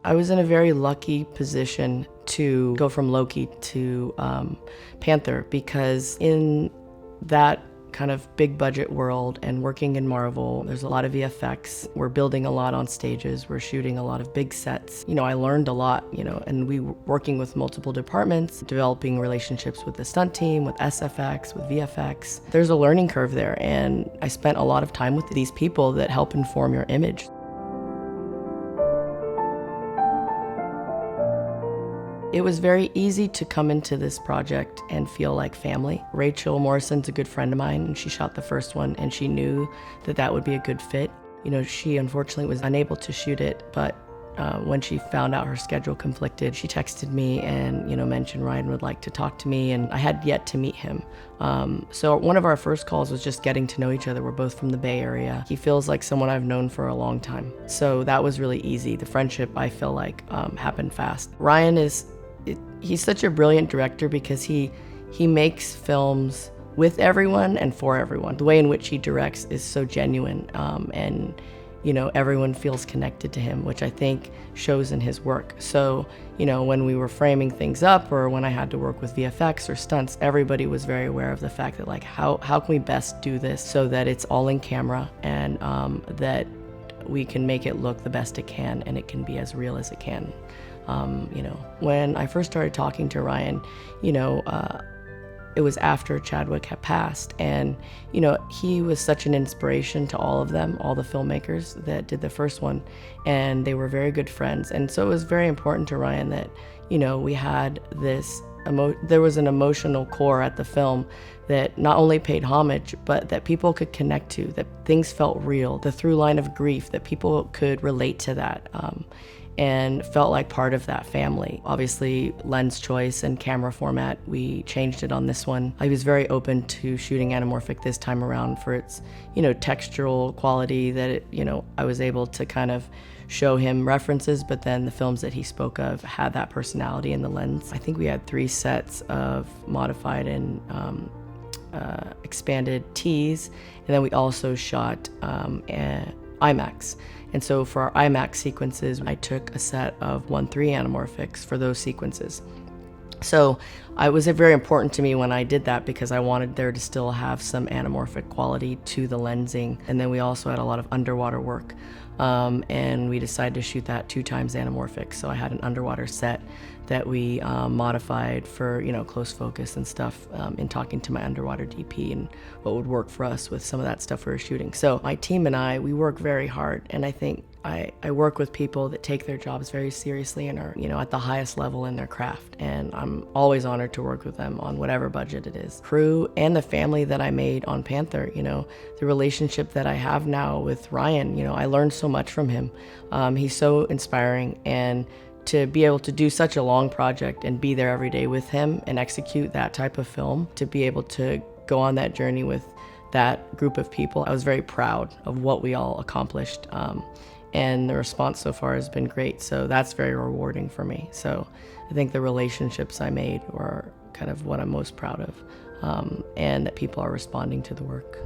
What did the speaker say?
I was in a very lucky position to go from Loki to Panther, because in that kind of big budget world and working in Marvel, there's a lot of VFX. We're building a lot on stages. We're shooting a lot of big sets. I learned a lot, and we were working with multiple departments, developing relationships with the stunt team, with SFX, with VFX. There's a learning curve there, and I spent a lot of time with these people that help inform your image. It was very easy to come into this project and feel like family. Rachel Morrison's a good friend of mine, and she shot the first one, and she knew that that would be a good fit. She unfortunately was unable to shoot it, but when she found out her schedule conflicted, she texted me and mentioned Ryan would like to talk to me, and I had yet to meet him. So one of our first calls was just getting to know each other. We're both from the Bay Area. He feels like someone I've known for a long time. So that was really easy. The friendship, I feel like, happened fast. Ryan he's such a brilliant director because he makes films with everyone and for everyone. The way in which he directs is so genuine, and everyone feels connected to him, which I think shows in his work. So when we were framing things up, or when I had to work with VFX or stunts, everybody was very aware of the fact that how can we best do this so that it's all in camera, and that we can make it look the best it can, and it can be as real as it can. When I first started talking to Ryan, it was after Chadwick had passed, and he was such an inspiration to all of them, all the filmmakers that did the first one, and they were very good friends. And so it was very important to Ryan that we had this there was an emotional core at the film that not only paid homage, but that people could connect to, that things felt real, the through line of grief, that people could relate to that, and felt like part of that family. Obviously, lens choice and camera format, we changed it on this one. I was very open to shooting anamorphic this time around for its, textural quality, that I was able to kind of show him references, but then the films that he spoke of had that personality in the lens. I think we had 3 sets of modified and expanded Ts, and then we also shot IMAX. And so for our IMAX sequences, I took a set of 1:3 anamorphics for those sequences. So it was very important to me when I did that, because I wanted there to still have some anamorphic quality to the lensing. And then we also had a lot of underwater work. And we decided to shoot that 2 times anamorphic. So I had an underwater set that we modified for close focus and stuff, in talking to my underwater DP and what would work for us with some of that stuff we were shooting. So my team and I, we work very hard, and I think I work with people that take their jobs very seriously and are at the highest level in their craft, and I'm always honored to work with them on whatever budget it is. Crew and the family that I made on Panther, the relationship that I have now with Ryan, I learned so much from him. He's so inspiring, and to be able to do such a long project and be there every day with him and execute that type of film, to be able to go on that journey with that group of people, I was very proud of what we all accomplished. And the response so far has been great, so that's very rewarding for me. So I think the relationships I made were kind of what I'm most proud of, and that people are responding to the work.